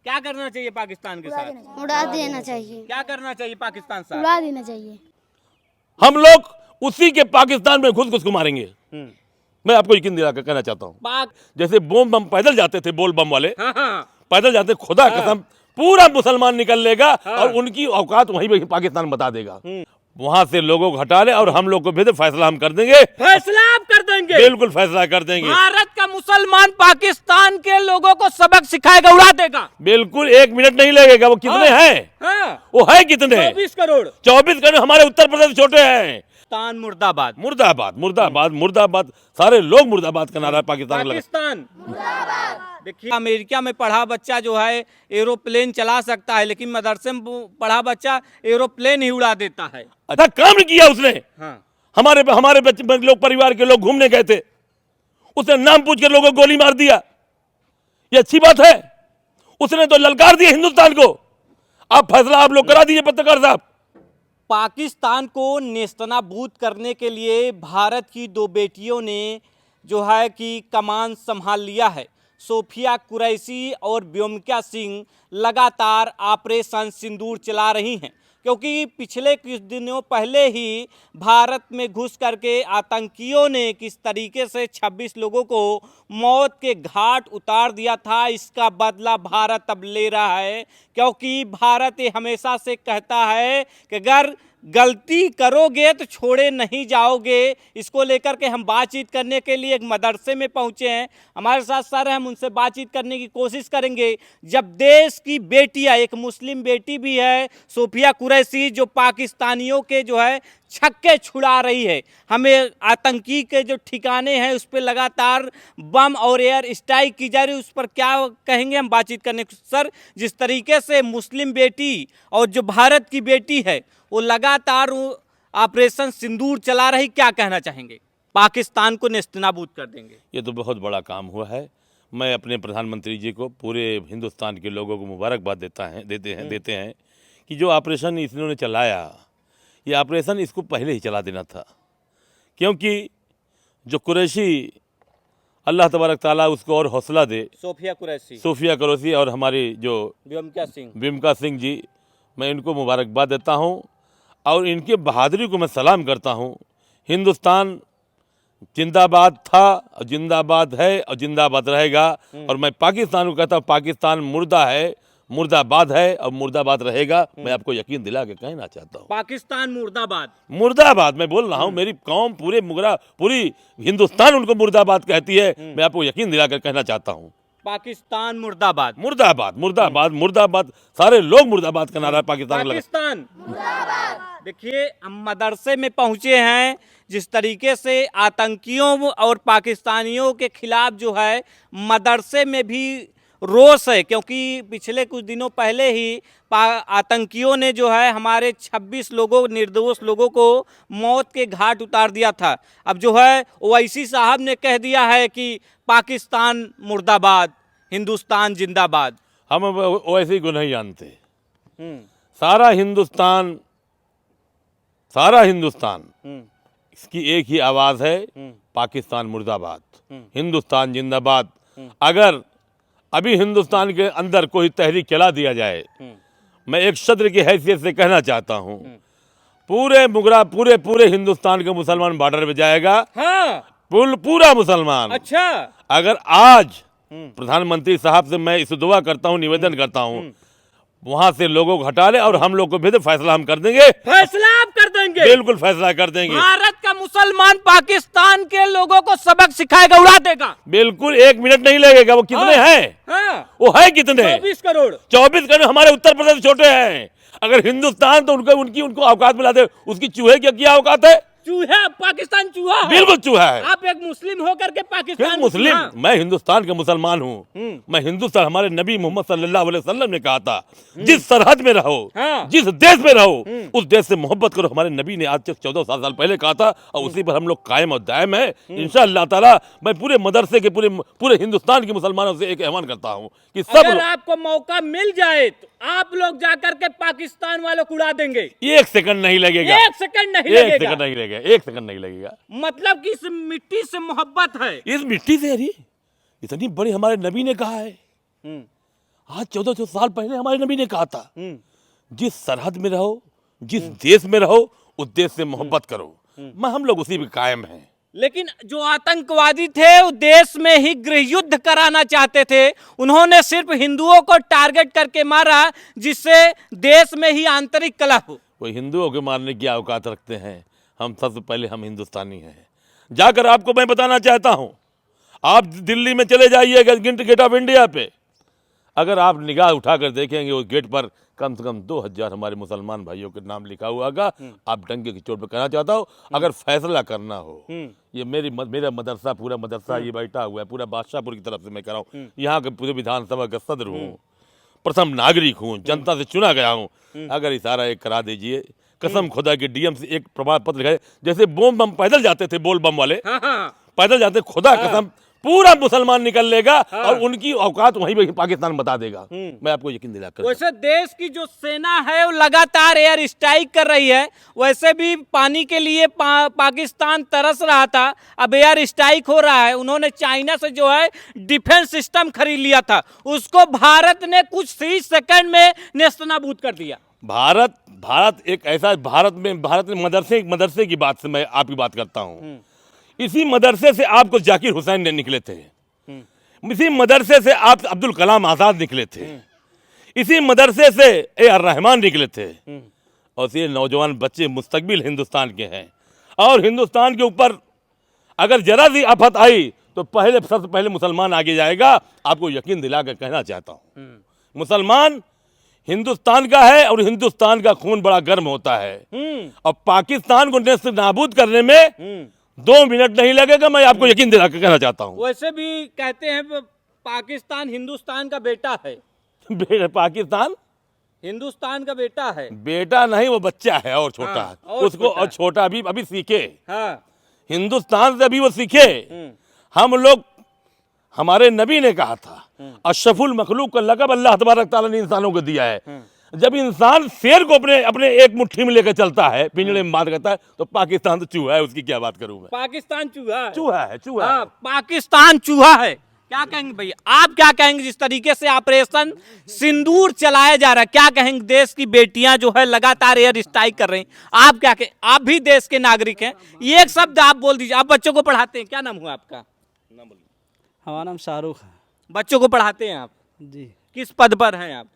क्या करना चाहिए पाकिस्तान के साथ? उड़ा देना चाहिए, क्या करना चाहिए पाकिस्तान साथ? उड़ा देना चाहिए। हम लोग उसी के पाकिस्तान में घुस घुस को मारेंगे। मैं आपको यकीन दिला कर कहना चाहता हूँ, पाक जैसे बोम बम पैदल जाते थे, बोल बम वाले हाँ हाँ पैदल जाते, खुदा कसम पूरा मुसलमान निकल लेगा हाँ। और उनकी औकात वहीं पे पाकिस्तान बता देगा। वहां से लोगों को हटा ले और हम लोग को भेजे, फैसला हम कर देंगे। फैसला आप कर देंगे? बिल्कुल फैसला कर देंगे। भारत का मुसलमान पाकिस्तान के लोगों को सबक सिखाएगा, उड़ा देगा। बिल्कुल 1 मिनट नहीं लगेगा। वो कितने हैं? हाँ, वो है कितने? 24 करोड़। 24 करोड़। हमारे उत्तर प्रदेश छोटे हैं। पाकिस्तान मुर्दाबाद, मुर्दाबाद मुर्दाबाद मुर्दाबाद, सारे लोग मुर्दाबाद का नारा पाकिस्तान का लगा। पाकिस्तान मुर्दाबाद। देखिए, अमेरिका में पढ़ा बच्चा जो है एरोप्लेन चला सकता है, लेकिन मदरसे में पढ़ा बच्चा एरोप्लेन ही उड़ा देता है। अच्छा काम किया उसने। हाँ। हमारे बच्चे लोग, परिवार के लोग घूमने गए थे, उसने नाम पूछ कर लोगों को गोली मार दिया। ये अच्छी बात है? उसने तो ललकार दिया हिंदुस्तान को। आप फैसला आप लोग करा दीजिए पत्रकार साहब। पाकिस्तान को नेस्तनाबूद करने के लिए भारत की 2 बेटियों ने जो है कि कमान संभाल लिया है। सोफिया कुरैशी और व्योमिका सिंह लगातार ऑपरेशन सिंदूर चला रही हैं, क्योंकि पिछले कुछ दिनों पहले ही भारत में घुस करके आतंकियों ने किस तरीके से 26 लोगों को मौत के घाट उतार दिया था, इसका बदला भारत अब ले रहा है। क्योंकि भारत ये हमेशा से कहता है कि अगर गलती करोगे तो छोड़े नहीं जाओगे। इसको लेकर के हम बातचीत करने के लिए एक मदरसे में पहुंचे हैं। हमारे साथ सर हैं, हम उनसे बातचीत करने की कोशिश करेंगे। जब देश की बेटियां, एक मुस्लिम बेटी भी है सोफिया कुरैशी, जो पाकिस्तानियों के जो है छक्के छुड़ा रही है, हमें आतंकी के जो ठिकाने हैं उस पर लगातार बम और एयर स्ट्राइक की जा रही है, उस पर क्या कहेंगे हम बातचीत करने। सर, जिस तरीके से मुस्लिम बेटी और जो भारत की बेटी है वो लगातार ऑपरेशन सिंदूर चला रही, क्या कहना चाहेंगे? पाकिस्तान को नेस्तनाबूद कर देंगे। ये तो बहुत बड़ा काम हुआ है। मैं अपने प्रधानमंत्री जी को, पूरे हिंदुस्तान के लोगों को मुबारकबाद देते हैं कि जो ऑपरेशन इन्होंने चलाया, ये ऑपरेशन इसको पहले ही चला देना था। क्योंकि जो कुरैशी, अल्लाह तबारक ताला उसको और हौसला दे, सोफिया कुरैशी और हमारी जो व्योमिका सिंह जी, मैं इनको मुबारकबाद देता हूँ और इनके बहादुरी को मैं सलाम करता हूँ। हिंदुस्तान जिंदाबाद था और जिंदाबाद है और जिंदाबाद रहेगा। और मैं पाकिस्तान को कहता हूँ, पाकिस्तान मुर्दा है, मुर्दाबाद है और मुर्दाबाद रहेगा। मैं आपको यकीन दिला के कहना चाहता हूँ, पाकिस्तान मुर्दाबाद। मुर्दाबाद मैं बोल रहा हूँ। मेरी कौम, पूरी हिंदुस्तान उनको मुर्दाबाद कहती है। मैं आपको यकीन दिला कर कहना चाहता हूँ, पाकिस्तान मुर्दाबाद, मुर्दाबाद मुर्दाबाद मुर्दाबाद, सारे लोग मुर्दाबाद का नारा पाकिस्तान मुर्दाबाद। देखिए, हम मदरसे में पहुंचे हैं। जिस तरीके से आतंकियों और पाकिस्तानियों के खिलाफ जो है मदरसे में भी रोष है, क्योंकि पिछले कुछ दिनों पहले ही आतंकियों ने जो है हमारे 26 लोगों, निर्दोष लोगों को मौत के घाट उतार दिया था। अब जो है ओवैसी साहब ने कह दिया है कि पाकिस्तान मुर्दाबाद, हिंदुस्तान जिंदाबाद। हम ओवैसी को नहीं जानते। सारा हिंदुस्तान इसकी एक ही आवाज़ है, पाकिस्तान मुर्दाबाद, हिंदुस्तान जिंदाबाद। अगर अभी हिंदुस्तान के अंदर कोई तहरीक चला दिया जाए, मैं एक सदर की हैसियत से कहना चाहता हूँ, पूरे हिंदुस्तान के मुसलमान बॉर्डर पे जाएगा। हाँ, पूरा मुसलमान। अच्छा, अगर आज प्रधानमंत्री साहब से मैं इस दुआ करता हूँ, निवेदन करता हूँ, वहां से लोगों को हटा ले और हम लोग को भेजे, फैसला हम कर देंगे। फैसला आप कर देंगे? बिल्कुल फैसला कर देंगे। भारत का मुसलमान पाकिस्तान के लोगों को सबक सिखाएगा, उड़ा देगा। बिल्कुल 1 मिनट नहीं लगेगा। वो कितने हैं? हाँ, वो है कितने? 24 करोड़। 24 करोड़। हमारे उत्तर प्रदेश छोटे हैं। अगर हिंदुस्तान तो उनको औकात मिला दे। उसकी चूहे की क्या औकात है? चूहा, पाकिस्तान चूहा है। बिल्कुल चूहा है। आप एक मुस्लिम होकर के पाकिस्तान मुस्लिम, मैं हिंदुस्तान के मुसलमान हूँ। मैं हिंदुस्तान, हमारे नबी मोहम्मद सल्लल्लाहु अलैहि वसल्लम ने कहा था, जिस सरहद में रहो, जिस देश में रहो, उस देश से मोहब्बत करो। हमारे नबी ने आज से 14 साल पहले कहा था और उसी पर हम लोग कायम और दायम है। इंशाअल्लाह ताला मैं पूरे मदरसे के पूरे हिंदुस्तान के मुसलमानों से एक आह्वान करता हूँ कि सब अगर आपको मौका मिल जाए तो आप लोग जाकर के पाकिस्तान वालों को उड़ा देंगे। 1 सेकंड नहीं लगेगा। 1 सेकंड नहीं लगेगा। 1 सेकंड नहीं लगेगा। 1 सेकंड नहीं लगेगा। मतलब कि इस मिट्टी से मोहब्बत है। इस मिट्टी से, अरे इतनी बड़ी हमारे नबी ने कहा है, आज 1400 साल पहले हमारे नबी ने कहा था, जिस सरहद में रहो, जिस देश में रहो, उस देश से मोहब्बत करो। हम लोग उसी में कायम हैं। लेकिन जो आतंकवादी थे वो देश में ही गृह युद्ध कराना चाहते थे। उन्होंने सिर्फ हिंदुओं को टारगेट करके मारा, जिससे देश में ही आंतरिक कलह हो। वो हिंदुओं के मारने की औकात रखते हैं। हम सबसे पहले हम हिंदुस्तानी हैं। जाकर आपको मैं बताना चाहता हूँ, आप दिल्ली में चले जाइए गेट ऑफ इंडिया पे, अगर आप निगाह उठाकर देखेंगे उस गेट पर कम से कम 2000 हमारे मुसलमान भाइयों के नाम लिखा हुआ होगा। आप डंके की चोट पे कहना चाहता हूँ, अगर फैसला करना हो, ये मेरा मदरसा, पूरा मदरसा ये बैठा हुआ है, पूरा बादशाहपुर की तरफ से मैं कह रहा हूँ, यहाँ के पूरे विधानसभा का सदर हूँ, प्रथम नागरिक हूँ, जनता से चुना गया हूँ। अगर इशारा एक करा दीजिए, कसम खुदा की डीएम से एक प्रमाण पत्र लिखाए, जैसे बोम बम पैदल जाते थे, बोल बम वाले पैदल जाते, खुदा कसम पूरा मुसलमान निकल लेगा और उनकी औकात वहीं पे पाकिस्तान बता देगा। मैं आपको यकीन दिलाकर। वैसे देश की जो सेना है वो लगातार एयर स्ट्राइक कर रही है। वैसे भी पानी के लिए पाकिस्तान तरस रहा था, अब एयर स्ट्राइक हो रहा है। उन्होंने चाइना से जो है डिफेंस सिस्टम खरीद लिया था, उसको भारत ने कुछ ही सेकंड में नेस्तनाबूद कर दिया। भारत एक ऐसा, भारत में मदरसे की बात से मैं आपकी बात करता हूँ। इसी मदरसे से आपको जाकिर हुसैन ने निकले थे, इसी मदरसे से आप अब्दुल कलाम आज़ाद निकले थे, इसी मदरसे से ए.आर. रहमान निकले थे। और ये नौजवान बच्चे मुस्तकबिल हिंदुस्तान के हैं। और हिंदुस्तान के ऊपर अगर जरा सी आफत आई तो सबसे पहले मुसलमान आगे जाएगा। आपको यकीन दिला कर कहना चाहता हूँ, मुसलमान हिंदुस्तान का है और हिंदुस्तान का खून बड़ा गर्म होता है। और पाकिस्तान को नेस्त नाबूद करने में 2 मिनट नहीं लगेगा, मैं आपको यकीन दिला कर कहना चाहता हूँ। वैसे भी कहते हैं पाकिस्तान हिंदुस्तान का बेटा है। पाकिस्तान हिंदुस्तान का बेटा है। बेटा नहीं, वो बच्चा है और छोटा है। और उसको और छोटा अभी सीखे। हाँ। हिंदुस्तान से अभी वो सीखे। हम लोग, हमारे नबी ने कहा था, अशरफुल मखलूक का लक़ब अल्लाह तबारक तआला ने इंसानों को दिया है। जब इंसान शेर को अपने एक मुट्ठी में लेकर चलता है, पिंजड़े में बांध करता है, तो पाकिस्तान तो चूहा है, उसकी क्या बात करूं मैं। पाकिस्तान चूहा है। चूहा है। पाकिस्तान चूहा है। क्या कहेंगे भैया, आप क्या कहेंगे जिस तरीके से ऑपरेशन सिंदूर चलाया जा रहा है? क्या कहेंगे, देश की बेटियां जो है लगातार एयर स्ट्राइक कर रही हैं, आप क्या कहें? आप भी देश के नागरिक हैं, ये एक शब्द आप बोल दीजिए। आप बच्चों को पढ़ाते हैं, क्या नाम हुआ आपका? हमारा नाम शाहरुख है। बच्चों को पढ़ाते हैं आप? जी। किस पद पर हैं आप?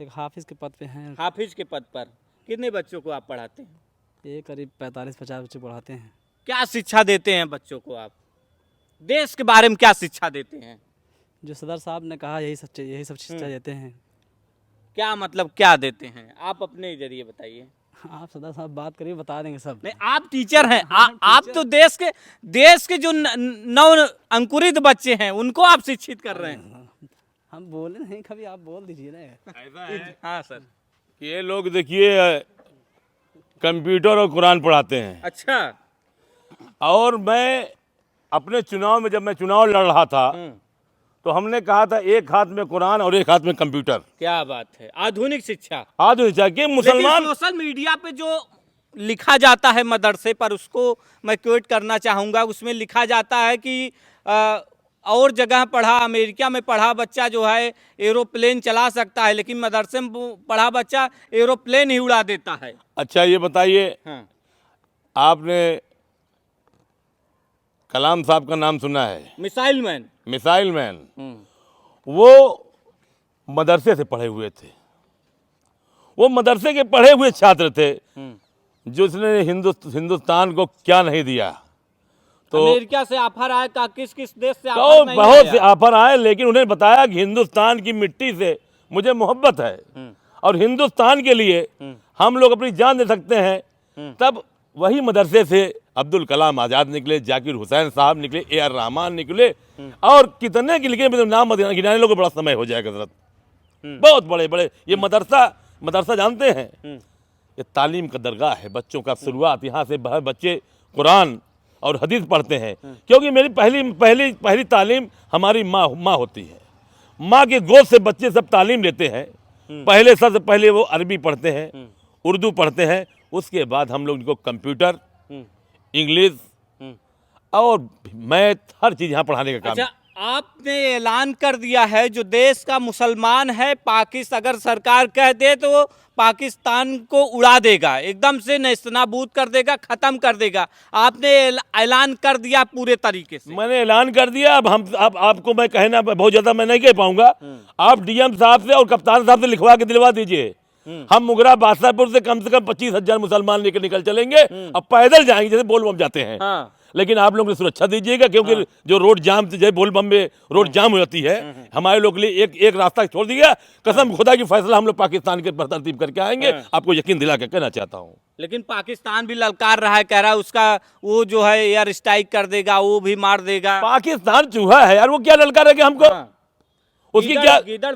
एक हाफिज के पद पे हैं। हाफिज के पद पर। कितने बच्चों को आप पढ़ाते हैं? ये करीब 45-50 बच्चे पढ़ाते हैं। क्या शिक्षा देते हैं बच्चों को आप? देश के बारे में क्या शिक्षा देते हैं? जो सदर साहब ने कहा यही सब शिक्षा देते हैं। क्या मतलब क्या देते हैं? आप अपने जरिए बताइए। आप सदर साहब बात करिए, बता देंगे सब। नहीं, आप टीचर हैं। आप तो देश के जो नव अंकुरित बच्चे हैं उनको आप शिक्षित कर रहे हैं। हम बोले नहीं कभी, आप बोल दीजिए ना। ऐसा है हाँ सर। ये लोग देखिए कंप्यूटर और कुरान पढ़ाते हैं। अच्छा। और मैं अपने चुनाव में, जब मैं चुनाव लड़ रहा था, तो हमने कहा था एक हाथ में कुरान और एक हाथ में कंप्यूटर। क्या बात है, आधुनिक शिक्षा। आधुनिक शिक्षा के मुसलमान। सोशल मीडिया पे जो लिखा जाता है मदरसे पर, उसको मैं क्वेट करना चाहूँगा। उसमें लिखा जाता है कि और जगह पढ़ा, अमेरिका में पढ़ा बच्चा जो है एरोप्लेन चला सकता है, लेकिन मदरसे में पढ़ा बच्चा एरोप्लेन ही उड़ा देता है। अच्छा ये बताइए, हाँ। आपने कलाम साहब का नाम सुना है? Missile man. वो मदरसे से पढ़े हुए थे। वो मदरसे के पढ़े हुए छात्र थे, जिसने हिंदुस्तान को क्या नहीं दिया। तो अमेरिका से ऑफर आया था, किस देश से तो ऑफर नहीं बहुत आया? से ऑफर आए, लेकिन उन्हें बताया कि हिंदुस्तान की मिट्टी से मुझे मोहब्बत है और हिंदुस्तान के लिए हम लोग अपनी जान दे सकते हैं। तब वही मदरसे से अब्दुल कलाम आज़ाद निकले, जाकिर हुसैन साहब निकले, ए.आर. रहमान निकले, और कितने के लिखे नाम गिनाने लोगों को बड़ा समय हो जाएगा हज़रत। बहुत बड़े बड़े ये मदरसा जानते हैं, ये तालीम का दरगाह है। बच्चों का शुरुआत यहाँ से बच्चे कुरान और हदीस पढ़ते हैं, क्योंकि मेरी पहली तालीम हमारी माँ होती है। माँ के गोद से बच्चे सब तालीम लेते हैं। सबसे पहले वो अरबी पढ़ते हैं, उर्दू पढ़ते हैं, उसके बाद हम लोग इनको कंप्यूटर, इंग्लिश और मैथ, हर चीज़ यहाँ पढ़ाने का काम। अच्छा, आपने ऐलान कर दिया है जो देश का मुसलमान है, पाकिस्तान अगर सरकार कह दे तो पाकिस्तान को उड़ा देगा, एकदम से नेस्तनाबूद कर देगा, खत्म कर देगा। आपने ऐलान कर दिया पूरे तरीके से। मैंने ऐलान कर दिया। अब आपको मैं कहना बहुत ज्यादा मैं नहीं कह पाऊंगा। आप डीएम साहब से और कप्तान साहब से लिखवा के दिलवा दीजिए। हम मुगरा बादशाहपुर से कम 25,000 मुसलमान लेकर निकल चलेंगे। अब पैदल जाएंगे जैसे बोलबम जाते हैं। हाँ। लेकिन आप लोग ने सुरक्षा दीजिएगा, क्योंकि जो रोड जाम जैसे बोलबम में रोड जाम हो जाती है, हमारे लोग के लिए एक रास्ता छोड़ दिया। कसम खुदा की फैसला हम लोग पाकिस्तान के पर तरतीब करके आएंगे। आपको यकीन दिला के कहना चाहता हूँ। लेकिन पाकिस्तान भी ललकार रहा है, कह रहा है उसका वो जो है एयर स्ट्राइक कर देगा, वो भी मार देगा। पाकिस्तान चूहा है यार, वो क्या ललकारेगा हमको? उसकी क्या गीदड़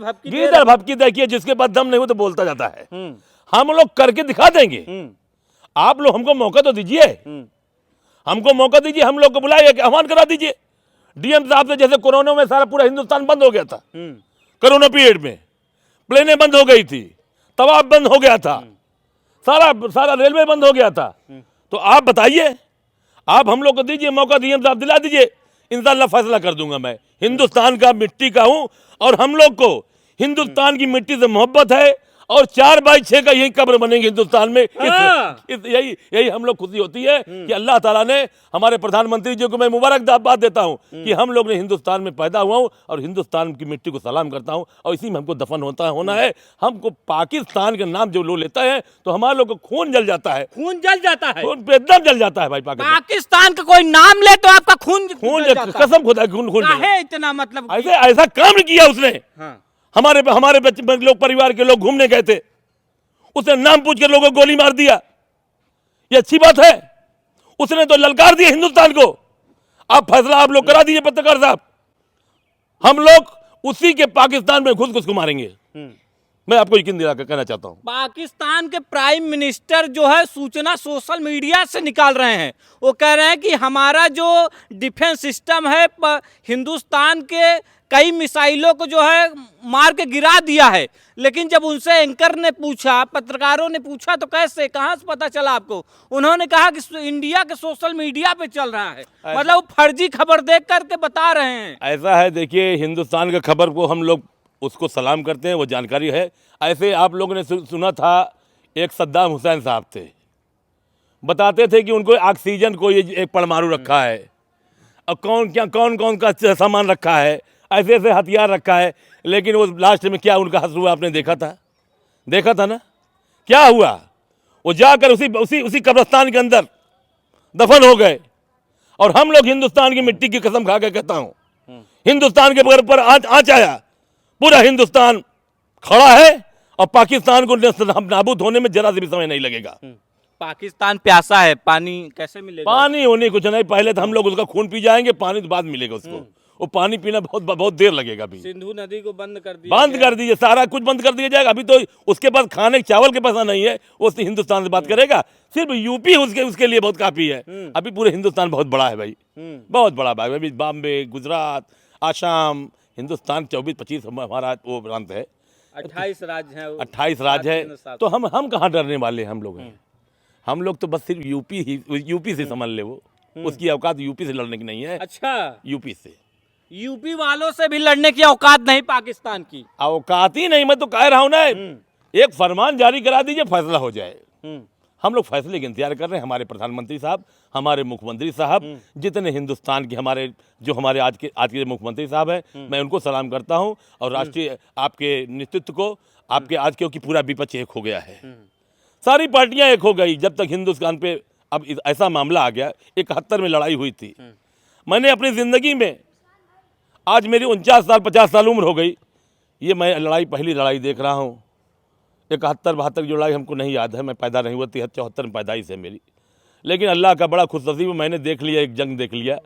भपकी देखिए, जिसके पास दम नहीं हो तो बोलता जाता है। हम लोग करके दिखा देंगे। आप लोग हमको मौका तो दीजिए, हमको मौका दीजिए। हम लोग को बुलाइए, आह्वान करा दीजिए। डीएम साहब से जैसे कोरोना में सारा पूरा हिंदुस्तान बंद हो गया था, कोरोना पीरियड में प्लेनें बंद हो गई थी, तवाफ बंद हो गया था, सारा रेलवे बंद हो गया था। तो आप बताइए, आप हम लोग को दीजिए मौका, डीएम साहब दिला दीजिए, इंशाल्लाह फैसला कर दूंगा। मैं हिंदुस्तान का मिट्टी का हूं और हम लोग को हिंदुस्तान की मिट्टी से मोहब्बत है और 4x6 का यही कब्र बनेंगे हिंदुस्तान में। यही हम लोग खुशी होती है कि अल्लाह ताला ने हमारे प्रधानमंत्री जी को मैं मुबारकबाद देता हूं कि हम लोग ने हिंदुस्तान में पैदा हुआ हूं और हिंदुस्तान की मिट्टी को सलाम करता हूं और इसी में हमको दफन होना है। हमको पाकिस्तान का नाम जो लोग लेता है तो हमारे लोग को खून जल जाता है, खून जल जाता है, खून पे एकदम जल जाता है भाई। पाकिस्तान का कोई नाम ले तो आपका खून कसम खुदा खून इतना मतलब ऐसा काम किया उसने। हमारे बच्चे लोग, परिवार के लोग घूमने गए थे, उसने नाम पूछ कर लोगों को गोली मार दिया। ये अच्छी बात है? उसने तो ललकार दिया हिंदुस्तान को। आप फैसला आप लोग करा दीजिए पत्रकार साहब, हम लोग उसी के पाकिस्तान में घुस को मारेंगे। मैं आपको यकीन दिला कर कहना चाहता हूं। पाकिस्तान के प्राइम मिनिस्टर जो है सूचना सोशल मीडिया से निकाल रहे हैं। वो कह रहे हैं कि हमारा जो डिफेंस सिस्टम है हिंदुस्तान के कई मिसाइलों को जो है मार के गिरा दिया है। लेकिन जब उनसे एंकर ने पूछा, पत्रकारों ने पूछा तो कैसे, कहां से पता चला आपको? उन्होंने कहा कि इंडिया के सोशल मीडिया पे चल रहा है। मतलब वो फर्जी खबर देख करके बता रहे हैं। ऐसा है, देखिए हिंदुस्तान का खबर को हम लोग उसको सलाम करते हैं, वो जानकारी है। ऐसे आप लोगों ने सुना था एक सद्दाम हुसैन साहब थे, बताते थे कि उनको ऑक्सीजन को ये एक परमाणु रखा है और कौन कौन का सामान रखा है, ऐसे ऐसे हथियार रखा है। लेकिन वो लास्ट में क्या उनका हश्र हुआ आपने देखा था ना? क्या हुआ? वो जाकर उसी कब्रिस्तान के अंदर दफन हो गए। और हम लोग हिंदुस्तान की मिट्टी की कसम खा के कहता हूं, हिंदुस्तान के बगैर पर आँच आया, पूरा हिंदुस्तान खड़ा है और पाकिस्तान को नाबूद होने में जरा से भी समय नहीं लगेगा। पाकिस्तान प्यासा है, पानी कैसे मिलेगा? पानी होने कुछ नहीं, पहले तो हम लोग उसका खून पी जाएंगे, पानी तो बाद मिलेगा उसको। वो पानी पीना बहुत देर लगेगा। अभी सिंधु नदी को बंद कर दीजिए, सारा कुछ बंद कर दिया जाएगा। अभी तो उसके पास खाने चावल के पास नहीं है, वो हिंदुस्तान से बात करेगा। सिर्फ यूपी उसके लिए बहुत काफी है। अभी पूरे हिंदुस्तान बहुत बड़ा है भाई, बहुत बड़ा भाई। अभी बॉम्बे, गुजरात, आसाम, हिंदुस्तान 24-25 हमारा वो प्रांत है। 28 राज्य है, 28 राज्य है। तो हम कहाँ डरने वाले? हम लोग तो बस सिर्फ यूपी से समझ ले, वो उसकी औकात यूपी से लड़ने की नहीं है। अच्छा, यूपी वालों से भी लड़ने की औकात नहीं पाकिस्तान की? औकात ही नहीं, मैं तो कह रहा हूं ना, एक फरमान जारी करा दीजिए, फैसला हो जाए। हम लोग फैसले का इंतजार कर रहे हैं। हमारे प्रधानमंत्री साहब, हमारे मुख्यमंत्री साहब, जितने हिंदुस्तान के हमारे आज के मुख्यमंत्री साहब हैं, मैं उनको सलाम करता हूं। और राष्ट्रीय आपके नेतृत्व को, आपके आज क्योंकि पूरा विपक्ष एक हो गया है, सारी पार्टियां एक हो गई। जब तक हिंदुस्तान पे अब ऐसा मामला आ गया, 71 में लड़ाई हुई थी। मैंने अपनी ज़िंदगी में, आज मेरी 49 साल 50 साल उम्र हो गई, ये मैं पहली लड़ाई देख रहा हूँ। 71-72 जो लड़ाई हमको नहीं याद है, मैं पैदा नहीं हुआ, 73-74 में पैदाइश है मेरी। लेकिन अल्लाह का बड़ा खुशनसीब, मैंने देख लिया, एक जंग देख लिया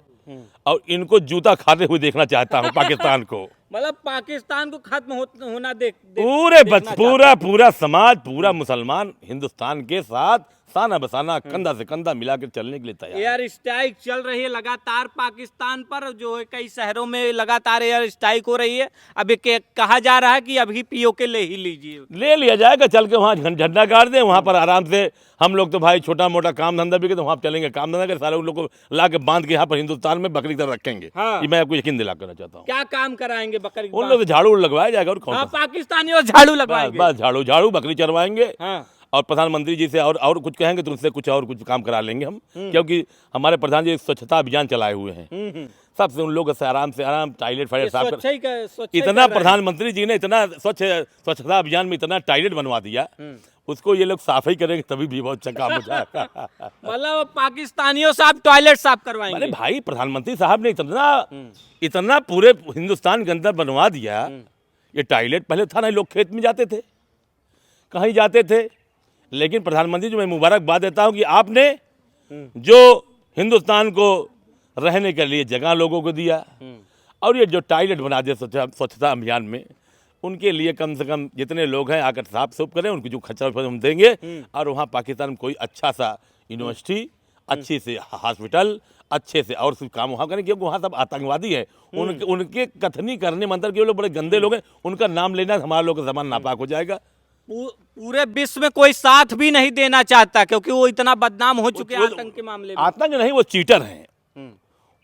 और इनको जूता खाते हुए देखना चाहता हूँ पाकिस्तान को। मतलब पाकिस्तान को खत्म होना पूरे देखना पूरा समाज, पूरा मुसलमान हिंदुस्तान के साथ साना बसाना कंधा से कंधा मिलाकर चलने के लिए तैयार है। एयर स्ट्राइक चल रही है लगातार पाकिस्तान पर, जो है कई शहरों में लगातार एयर स्ट्राइक हो रही है। अभी कहा जा रहा है कि अभी पीओके ले ही लीजिए, ले लिया जाएगा, चल के वहाँ झंडा गाड़ दे, वहाँ पर आराम से हम लोग तो भाई छोटा मोटा काम धंधा भी के तो वहाँ चलेंगे, काम धंधा के सारे लोग को ला के बांध के यहाँ पर हिंदुस्तान में बकरी तरह रखेंगे। हाँ। ये मैं आपको यकीन दिला करना चाहता हूँ। क्या काम कराएंगे बकरी? उन लोग झाड़ू लगवाया जाएगा और हाँ, पाकिस्तानी और झाड़ू लगवाएंगे, बस झाड़ू बकरी चरवाएंगे। हाँ। और प्रधानमंत्री जी से और कुछ कहेंगे तो उनसे कुछ काम करा लेंगे हम, क्योंकि हमारे प्रधान जी स्वच्छता अभियान चलाए हुए हैं। सबसे उन लोगों से आराम टॉयलेट फाइलेट साफ कर, इतना प्रधानमंत्री जी ने इतना स्वच्छता अभियान में इतना टॉयलेट बनवा दिया, उसको ये लोग साफ ही करेंगे तभी भी बहुत अच्छा काम हो जाएगा। मतलब पाकिस्तानियों से आप टॉयलेट साफ करवाएंगे? अरे भाई, प्रधानमंत्री साहब ने इतना पूरे हिंदुस्तान के अंदर बनवा दिया। ये टॉयलेट पहले था ना, लोग खेत में जाते थे, कहीं जाते थे, लेकिन प्रधानमंत्री जी मैं मुबारकबाद देता हूं कि आपने जो हिंदुस्तान को रहने के लिए जगह लोगों को दिया, और ये जो टॉयलेट बना दिया स्वच्छता अभियान में, उनके लिए कम से कम जितने लोग हैं आकर साफ सुफ करें, उनको जो खर्चा हम देंगे। और वहाँ पाकिस्तान में कोई अच्छा सा यूनिवर्सिटी, अच्छी से हॉस्पिटल, अच्छे से और सब काम वहाँ करें, क्योंकि वहाँ सब आतंकवादी है। उनके कथनी करने मंत्र के लोग बड़े गंदे लोग हैं, उनका नाम लेना हमारा लोग का जबान नापाक हो जाएगा। पूरे विश्व में कोई साथ भी नहीं देना चाहता, क्योंकि वो इतना बदनाम हो चुके हैं आतंक के मामले में। आतंक नहीं, वो चीटर हैं।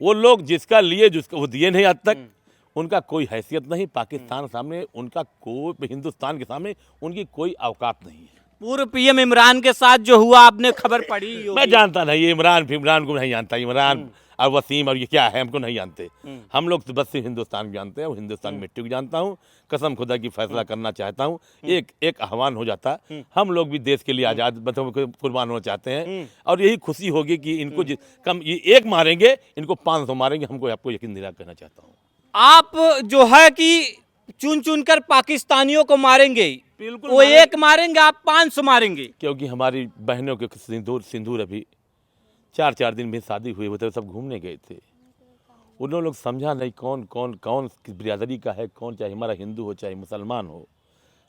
वो लोग जिसका वो दिए नहीं आज तक, उनका कोई हैसियत नहीं पाकिस्तान सामने, उनका कोई हिंदुस्तान के सामने उनकी कोई औकात नहीं है। पूर्व पीएम इमरान के साथ जो हुआ, आपने खबर पढ़ी होगी। मैं जानता नहीं, इमरान को नहीं जानता, इमरान और वसीम और ये क्या है हमको नहीं जानते। हम लोग तो बस सिर्फ हिंदुस्तान को जानते हैं, वो हिंदुस्तान मिट्टी को जानता हूँ। कसम खुदा की फैसला करना चाहता हूँ, एक आह्वान हो जाता, हम लोग भी देश के लिए आज़ाद कुर्बान होना चाहते हैं। और यही खुशी होगी कि इनको कम ये एक मारेंगे, इनको 500 मारेंगे, हमको आपको यकीन दिला करना चाहता हूँ। आप जो है कि चुन चुन कर पाकिस्तानियों को मारेंगे? बिल्कुल, वो एक मारेंगे, आप 500 मारेंगे? क्योंकि हमारी बहनों के सिंदूर अभी 4 दिन में शादी हुई, वो तो सब घूमने गए थे। उन्होंने लोग समझा नहीं कौन किस बिरादरी का है, कौन, चाहे हमारा हिंदू हो, चाहे मुसलमान हो,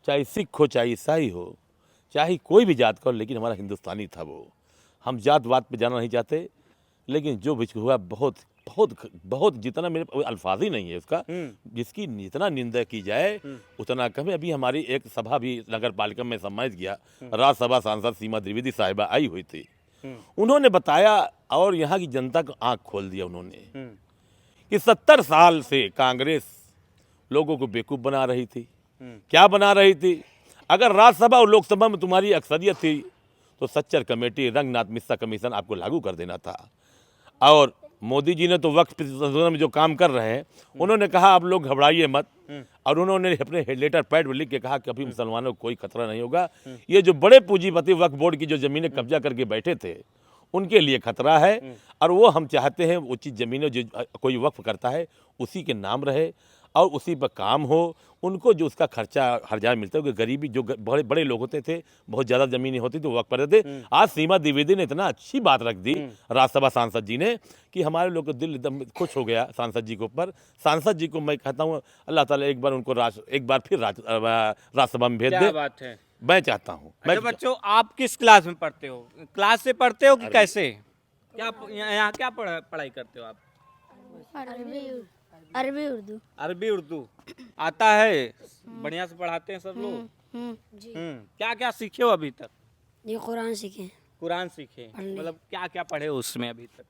चाहे सिख हो, चाहे ईसाई हो, चाहे कोई भी जात का हो, लेकिन हमारा हिंदुस्तानी था वो। हम जात वात पे जाना नहीं चाहते, लेकिन जो भी हुआ बहुत बहुत बहुत, जितना मेरे अल्फाज ही नहीं है उसका, जिसकी जितना निंदा की जाए उतना कम है। अभी हमारी एक सभा भी नगर पालिका में सम्मानित किया, राज्यसभा सांसद सीमा द्विवेदी साहिबा आई हुई थी। उन्होंने बताया और यहाँ की जनता को आंख खोल दिया उन्होंने कि 70 साल से कांग्रेस लोगों को बेवकूफ़ बना रही थी। क्या बना रही थी? अगर राज्यसभा और लोकसभा में तुम्हारी अक्सरियत थी तो सच्चर कमेटी, रंगनाथ मिश्रा कमीशन आपको लागू कर देना था। और मोदी जी ने तो वक्फ संशोधन में जो काम कर रहे हैं, उन्होंने कहा आप लोग घबराइए मत, और उन्होंने अपने लेटर पैड में लिख के कहा कि अभी मुसलमानों को कोई खतरा नहीं होगा। ये जो बड़े पूंजीपति वक्फ बोर्ड की जो ज़मीनें कब्जा करके बैठे थे, उनके लिए खतरा है। और वो हम चाहते हैं वो चीज़ ज़मीनें जो कोई वक्फ करता है उसी के नाम रहे और उसी पर काम हो, उनको जो उसका खर्चा हर जगह मिलता है। क्योंकि गरीबी जो बड़े बड़े लोग होते थे, बहुत ज़्यादा ज़मीनें होती थी, वो वक्त पर देते। आज सीमा द्विवेदी ने इतना अच्छी बात रख दी राज्यसभा सांसद जी ने कि हमारे लोग का दिल एकदम खुश हो गया सांसद जी के ऊपर। सांसद जी को मैं कहता हूँ अल्लाह ताला एक बार उनको एक बार फिर राज्यसभा में भेज दे। बात है, मैं चाहता हूँ। अच्छा बच्चों, आप किस क्लास में पढ़ते हो? क्लास से पढ़ते हो कि कैसे? क्या यहाँ क्या पढ़ाई करते हो आप? अरबी उर्दू आता है? बढ़िया से पढ़ाते हैं सब लोग? क्या क्या सीखे हो अभी तक? ये कुरान सीखे। कुरान सीखे, मतलब क्या क्या पढ़े हो उसमें अभी तक?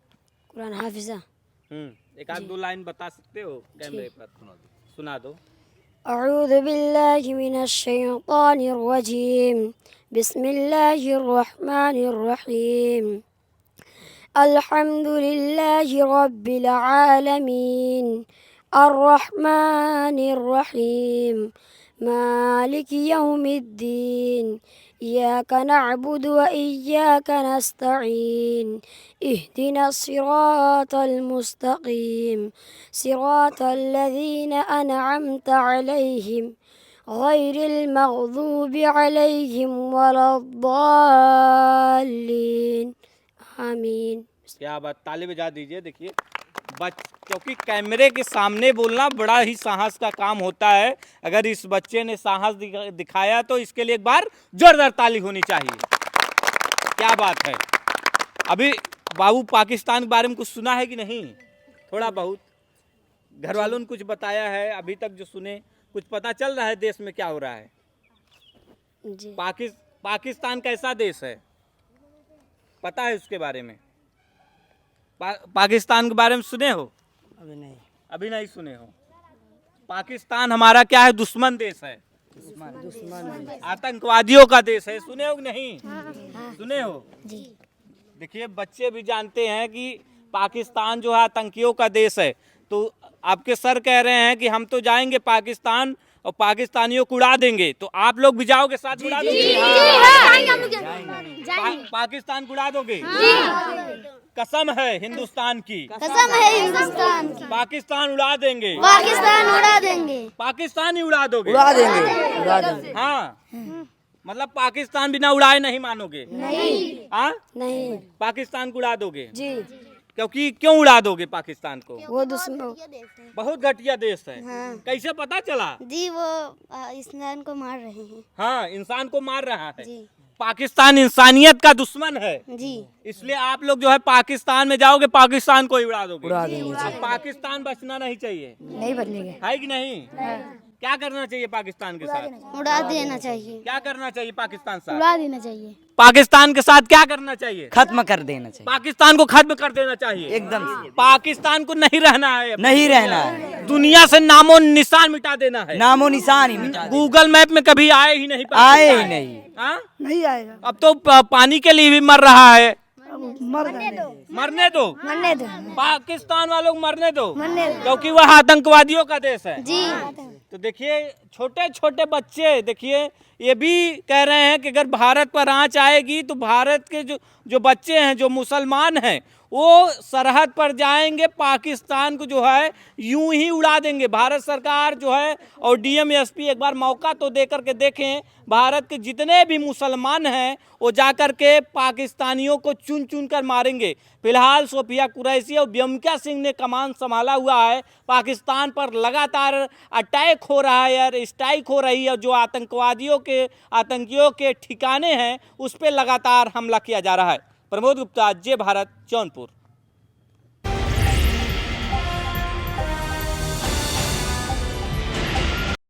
कुरान हाफिजा। एक आध दो लाइन बता सकते हो कैमरे पर? सुना दो। अऊज़ु बिल्लाहि मिनश शैतानिर रजीम, बिस्मिल्लाहिर रहमानिर रहीम, अल्हम्दुलिल्लाहि रब्बिल आलमीन, अर्रहमानिर रहीम, मालिकि यौमिद्दीन, इय्याका नअबुदु व इय्याका नस्तईन, इहदिनस सिरातल मुस्तकीम, सिरातल लज़ीना अनअमता अलैहिम, गैरिल मग़दूबि अलैहिम वलद्दाल्लीन। आमीन। क्या बात, ताली बजा दीजिए। देखिए क्योंकि कैमरे के सामने बोलना बड़ा ही साहस का काम होता है। अगर इस बच्चे ने साहस दिखाया तो इसके लिए एक बार जोरदार ताली होनी चाहिए। क्या बात है। अभी बाबू पाकिस्तान के बारे में कुछ सुना है कि नहीं? थोड़ा बहुत घर वालों ने कुछ बताया है अभी तक जो सुने? कुछ पता चल रहा है देश में क्या हो रहा है? जी पाकिस्तान कैसा देश है पता है उसके बारे में? पाकिस्तान के बारे में सुने हो? अभी नहीं सुने हो। पाकिस्तान हमारा क्या है? दुश्मन देश है, आतंकवादियों का देश है। सुने हो कि नहीं? सुने हो? जी देखिए बच्चे भी जानते हैं कि पाकिस्तान जो है आतंकियों का देश है। तो आपके सर कह रहे हैं कि हम तो जाएंगे पाकिस्तान और पाकिस्तानियों को उड़ा देंगे, तो आप लोग भी जाओगे साथ उड़ा दोगे? पाकिस्तान को उड़ा दोगे? कसम है हिंदुस्तान की, कसम है हिंदुस्तान की, पाकिस्तान उड़ा देंगे। पाकिस्तान उड़ा देंगे, पाकिस्तान ही उड़ा दोगे? उड़ा देंगे। हाँ, मतलब पाकिस्तान बिना उड़ाए नहीं मानोगे? नहीं हाँ, नहीं पाकिस्तान को उड़ा दोगे? जी। क्योंकि क्यों उड़ा दोगे पाकिस्तान को? वो दुश्मन बहुत घटिया देश है। हाँ। कैसे पता चला? जी वो इंसान को मार रहे हैं। हाँ, इंसान को मार रहा है। जी पाकिस्तान इंसानियत का दुश्मन है, जी इसलिए आप लोग जो है पाकिस्तान में जाओगे पाकिस्तान को ही उड़ा दोगे। उड़ा देंगे। अब पाकिस्तान बचना नहीं चाहिए, नहीं बदलेंगे, है कि नहीं? क्या करना चाहिए पाकिस्तान के साथ? उड़ा देना चाहिए, क्या करना चाहिए पाकिस्तान के साथ? उड़ा देना चाहिए, पाकिस्तान के साथ क्या करना चाहिए? खत्म कर देना चाहिए पाकिस्तान को खत्म कर देना चाहिए एकदम से। पाकिस्तान को नहीं रहना है, नहीं रहना है, दुनिया से नामो निशान मिटा देना है। नामो निशान ही मिटा देना। गूगल मैप में कभी आए ही नहीं आए पाकिस्तान। ही नहीं। हाँ? नहीं आएगा। अब तो पानी के लिए भी मर रहा है। मरने दो, मरने दो, मरने दो, पाकिस्तान वालों को मरने दो, मरने दो। क्योंकि वह आतंकवादियों का देश है। जी तो देखिए छोटे छोटे बच्चे, देखिए ये भी कह रहे हैं कि अगर भारत पर आंच आएगी तो भारत के जो बच्चे हैं, जो मुसलमान हैं, वो सरहद पर जाएंगे, पाकिस्तान को जो है यूं ही उड़ा देंगे। भारत सरकार जो है और डीएम एसपी एक बार मौका तो दे करके देखें, भारत के जितने भी मुसलमान हैं वो जाकर के पाकिस्तानियों को चुन चुन कर मारेंगे। फिलहाल सोफिया कुरैशी और ब्योमिका सिंह ने कमान संभाला हुआ है। पाकिस्तान पर लगातार अटैक हो रहा है यार, स्ट्राइक हो रही है। जो आतंकियों के ठिकाने हैं उस पर लगातार हमला किया जा रहा है। प्रमोद गुप्ता, जय भारत, जौनपुर।